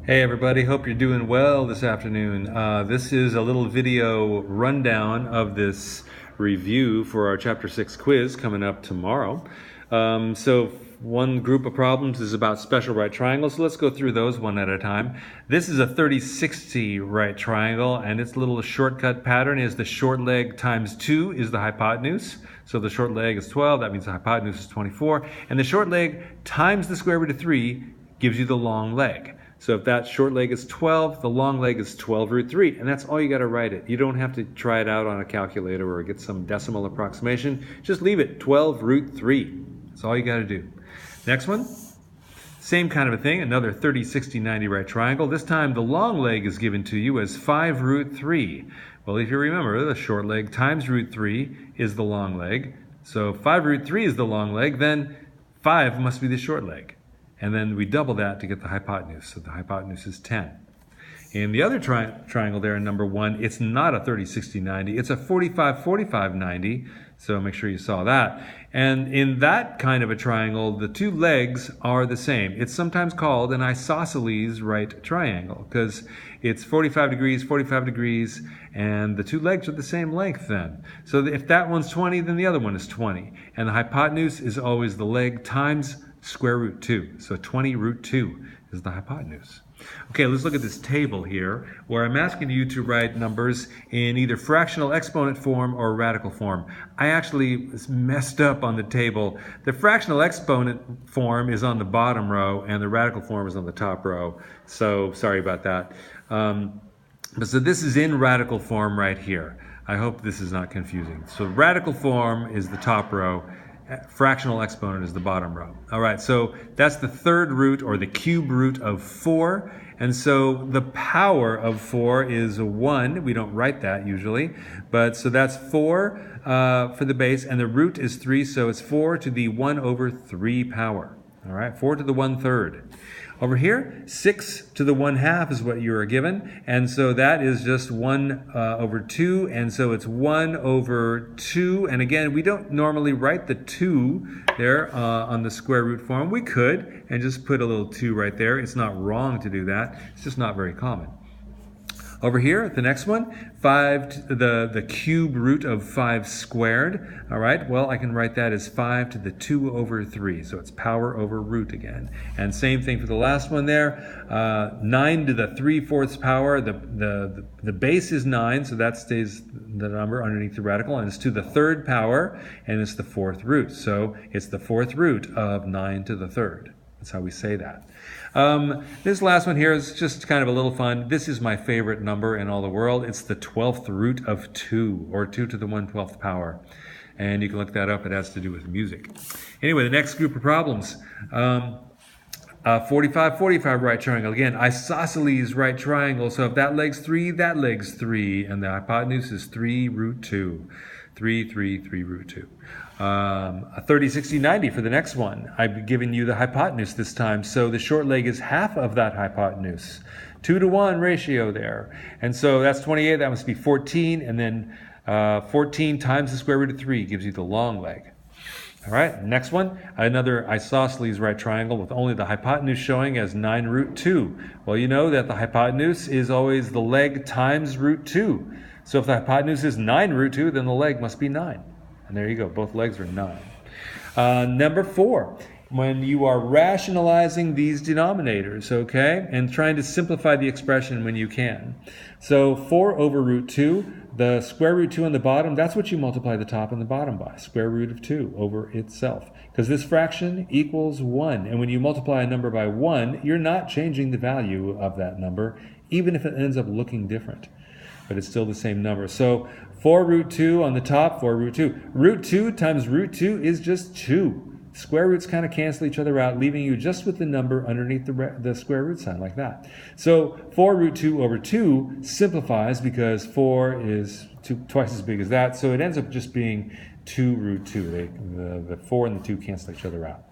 Hey everybody, hope you're doing well this afternoon. This is a little video rundown of this review for our Chapter 6 quiz coming up tomorrow. So one group of problems is about special right triangles, so let's go through those one at a time. This is a 30-60 right triangle, and its little shortcut pattern is the short leg times 2 is the hypotenuse. So the short leg is 12, that means the hypotenuse is 24, and the short leg times the square root of 3 gives you the long leg. So if that short leg is 12, the long leg is 12 root 3, and that's all you got to write it. You don't have to try it out on a calculator or get some decimal approximation. Just leave it, 12 root 3. That's all you got to do. Next one, same kind of a thing, another 30, 60, 90 right triangle. This time the long leg is given to you as 5 root 3. Well, if you remember, the short leg times root 3 is the long leg. So 5 root 3 is the long leg, then 5 must be the short leg. And then we double that to get the hypotenuse. So the hypotenuse is 10. In the other triangle there in number 1, it's not a 30, 60, 90. It's a 45, 45, 90. So make sure you saw that. And in that kind of a triangle, the two legs are the same. It's sometimes called an isosceles right triangle because it's 45 degrees, and the two legs are the same length then. So if that one's 20, then the other one is 20. And the hypotenuse is always the leg times square root 2. So 20 root 2 is the hypotenuse. Okay, let's look at this table here where I'm asking you to write numbers in either fractional exponent form or radical form. I actually messed up on the table. The fractional exponent form is on the bottom row and the radical form is on the top row. So sorry about that. So this is in radical form right here. I hope this is not confusing. So radical form is the top row. Fractional exponent is the bottom row. All right, so that's the third root or the cube root of 4. And so the power of 4 is 1. We don't write that usually. But so that's 4 for the base, and the root is 3. So it's 4 to the 1 over 3 power. All right, 4 to the 1/3. Over here, 6 to the 1/2 is what you are given, and so that is just 1 over 2, and so it's 1 over 2, and again, we don't normally write the 2 there on the square root form. We could, and just put a little 2 right there. It's not wrong to do that, it's just not very common. Over here, the next one, 5 to the cube root of 5 squared. All right, well, I can write that as 5 to the 2 over 3. So it's power over root again. And same thing for the last one there, 9 to the 3/4 power. The base is 9, so that stays the number underneath the radical, and it's to the 3rd power, and it's the 4th root. So it's the 4th root of 9 to the 3rd. That's how we say that. This last one here is just kind of a little fun. This is my favorite number in all the world. It's the 12th root of 2, or 2 to the 1/12 power. And you can look that up. It has to do with music. Anyway, the next group of problems. 45, 45 right triangle. Again, isosceles right triangle. So if that leg's 3, that leg's 3. And the hypotenuse is 3 root 2. 3, 3, 3 root 2. A 30, 60, 90 for the next one. I've given you the hypotenuse this time, so the short leg is half of that hypotenuse. 2 to 1 ratio there. And so that's 28, that must be 14, and then 14 times the square root of 3 gives you the long leg. All right, next one, another isosceles right triangle with only the hypotenuse showing as 9 root 2. Well, you know that the hypotenuse is always the leg times root 2. So if the hypotenuse is 9 root 2, then the leg must be 9. And there you go, both legs are 9. Number 4, when you are rationalizing these denominators, okay, and trying to simplify the expression when you can. So 4 over root 2, the square root 2 on the bottom, that's what you multiply the top and the bottom by, square root of 2 over itself. Because this fraction equals 1, and when you multiply a number by 1, you're not changing the value of that number, even if it ends up looking different. But it's still the same number. So 4 root 2 on the top, 4 root 2. Root 2 times root 2 is just 2. Square roots kind of cancel each other out, leaving you just with the number underneath the square root sign, like that. So 4 root 2 over 2 simplifies because 4 is twice as big as that. So it ends up just being 2 root 2. The 4 and the 2 cancel each other out.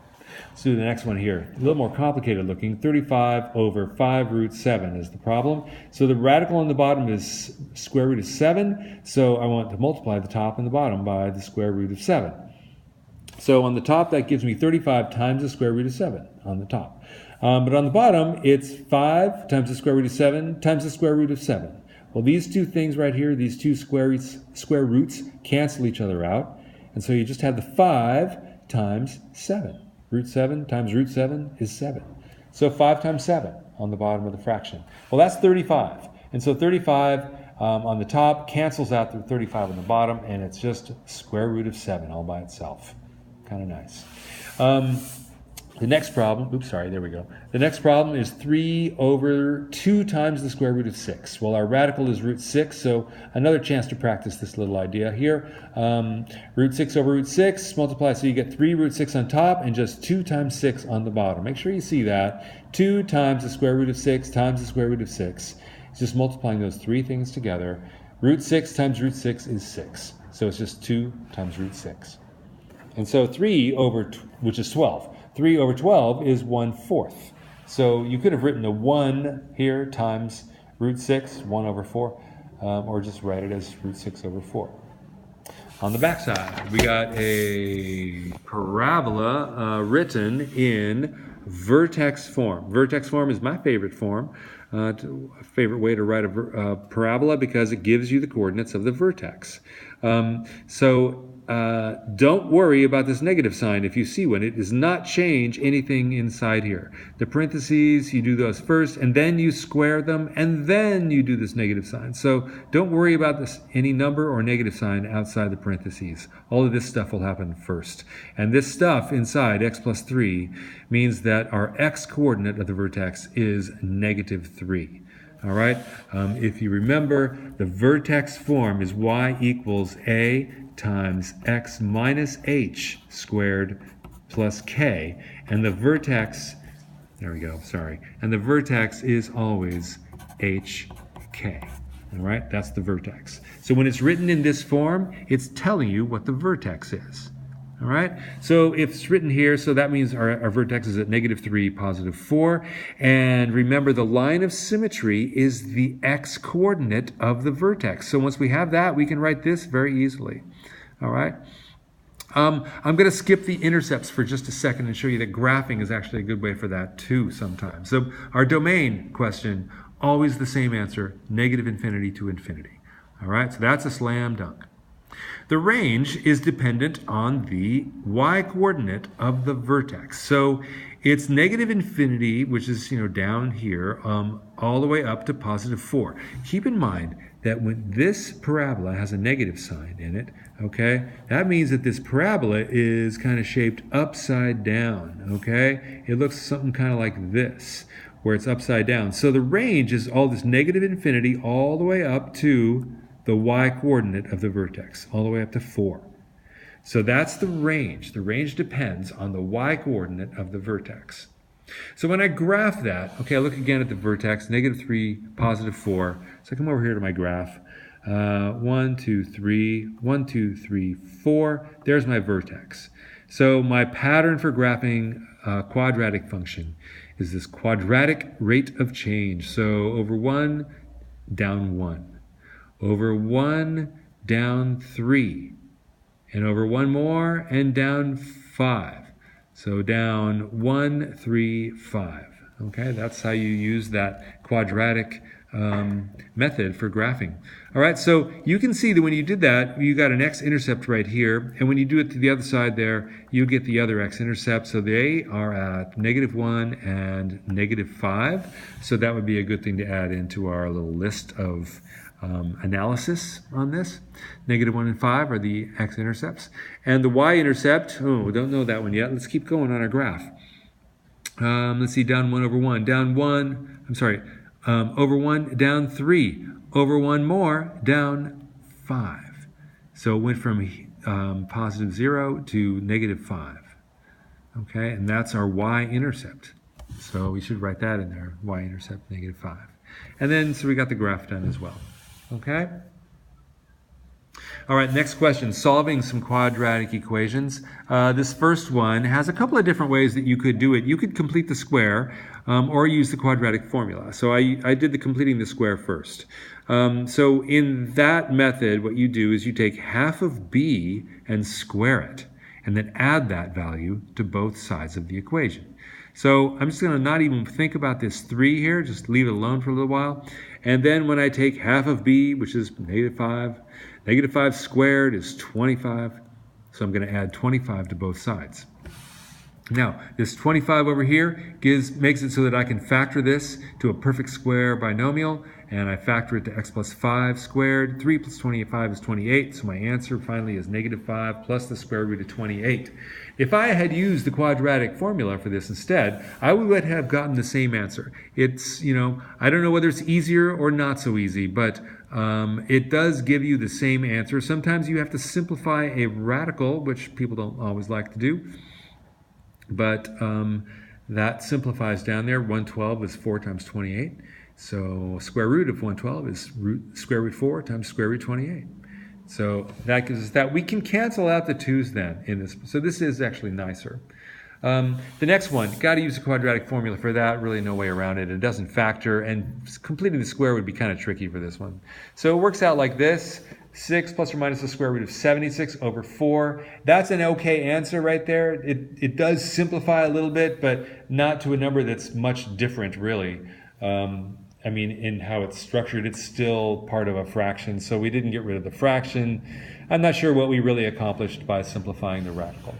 Let's do the next one here. A little more complicated looking. 35 over 5 root 7 is the problem. So the radical on the bottom is square root of 7. So I want to multiply the top and the bottom by the square root of 7. So on the top, that gives me 35 times the square root of 7 on the top. But on the bottom, it's 5 times the square root of 7 times the square root of 7. Well, these two things right here, these two square roots cancel each other out. And so you just have the 5 times 7. Root 7 times root 7 is 7. So 5 times 7 on the bottom of the fraction. Well, that's 35. And so 35 on the top cancels out the 35 on the bottom, and it's just square root of 7 all by itself. Kind of nice. The next problem, oops, sorry, there we go. The next problem is 3 over 2 times the square root of 6. Well, our radical is root 6, so another chance to practice this little idea here. Root 6 over root 6, multiply, so you get 3 root 6 on top and just 2 times 6 on the bottom. Make sure you see that. 2 times the square root of 6 times the square root of 6. It's just multiplying those three things together. Root 6 times root 6 is 6. So it's just 2 times root 6. And so 3 over, which is 12. 3 over 12 is 1/4. So you could have written a 1 here times root 6, 1 over 4, or just write it as root 6 over 4. On the back side, we got a parabola written in vertex form. Vertex form is my favorite form, favorite way to write a parabola because it gives you the coordinates of the vertex. Don't worry about this negative sign if you see one. It does not change anything inside here. The parentheses, you do those first, and then you square them, and then you do this negative sign. So don't worry about this any number or negative sign outside the parentheses. All of this stuff will happen first. And this stuff inside, x plus 3, means that our x coordinate of the vertex is -3. All right? If you remember, the vertex form is y equals a times x minus h squared plus k. And the vertex, there we go, sorry. And the vertex is always hk. All right? That's the vertex. So when it's written in this form, it's telling you what the vertex is. All right, so if it's written here, so that means our vertex is at -3, +4. And remember, the line of symmetry is the x coordinate of the vertex. So once we have that, we can write this very easily. All right. I'm going to skip the intercepts for just a second and show you that graphing is actually a good way for that too sometimes. So our domain question, always the same answer, -∞ to infinity. All right, so that's a slam dunk. The range is dependent on the y-coordinate of the vertex. So it's -∞, which is, down here, all the way up to +4. Keep in mind that when this parabola has a negative sign in it, okay, that means that this parabola is kind of shaped upside down, okay? It looks something kind of like this, where it's upside down. So the range is all this -∞ all the way up to the y-coordinate of the vertex, all the way up to 4. So that's the range. The range depends on the y-coordinate of the vertex. So when I graph that, okay, I look again at the vertex, -3, +4. So I come over here to my graph. 1, 2, 3, 1, 2, 3, 4. There's my vertex. So my pattern for graphing a quadratic function is this quadratic rate of change. So over 1, down 1. Over 1, down 3, and over 1 more, and down 5. So down 1, 3, 5. Okay, that's how you use that quadratic method for graphing. All right, so you can see that when you did that, you got an x-intercept right here, and when you do it to the other side there, you get the other x-intercept. So they are at -1 and -5. So that would be a good thing to add into our little list of analysis on this. -1 and 5 are the x-intercepts. And the y-intercept, we don't know that one yet. Let's keep going on our graph. Let's see, down 1 over 1, down 1, over 1, down 3, over 1 more, down 5. So it went from +0 to -5. Okay, and that's our y-intercept. So we should write that in there, y-intercept -5. And then, so we got the graph done as well. Okay? All right, next question, solving some quadratic equations. This first one has a couple of different ways that you could do it. You could complete the square or use the quadratic formula. So I did the completing the square first. So in that method, what you do is you take half of b and square it, and then add that value to both sides of the equation. So I'm just going to not even think about this 3 here, just leave it alone for a little while. And then when I take half of b, which is -5, -5 squared is 25. So I'm going to add 25 to both sides. Now, this 25 over here makes it so that I can factor this to a perfect square binomial, and I factor it to x plus 5 squared. 3 plus 25 is 28, so my answer finally is -5 plus the square root of 28. If I had used the quadratic formula for this instead, I would have gotten the same answer. It's, I don't know whether it's easier or not so easy, but it does give you the same answer. Sometimes you have to simplify a radical, which people don't always like to do. But that simplifies down there. 112 is 4 times 28. So square root of 112 is square root 4 times square root 28. So that gives us that. We can cancel out the 2's then in this. So this is actually nicer. The next one, got to use the quadratic formula for that. Really no way around it. It doesn't factor, and completing the square would be kind of tricky for this one. So it works out like this. 6 plus or minus the square root of 76 over 4. That's an okay answer right there. It does simplify a little bit, but not to a number that's much different, really. I mean, in how it's structured, it's still part of a fraction, so we didn't get rid of the fraction. I'm not sure what we really accomplished by simplifying the radical.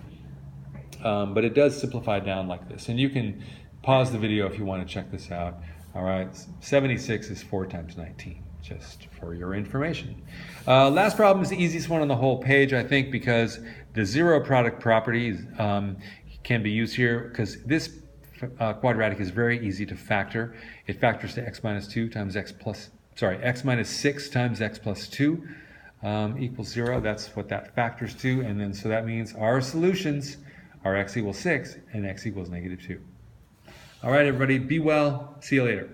But it does simplify down like this. And you can pause the video if you want to check this out. All right, 76 is 4 times 19. Just for your information. Last problem is the easiest one on the whole page, I think, because the zero product property can be used here because this quadratic is very easy to factor. It factors to x minus 2 times x minus 6 times x plus 2 equals 0. That's what that factors to. And then so that means our solutions are x equals 6 and x equals -2. All right, everybody, be well. See you later.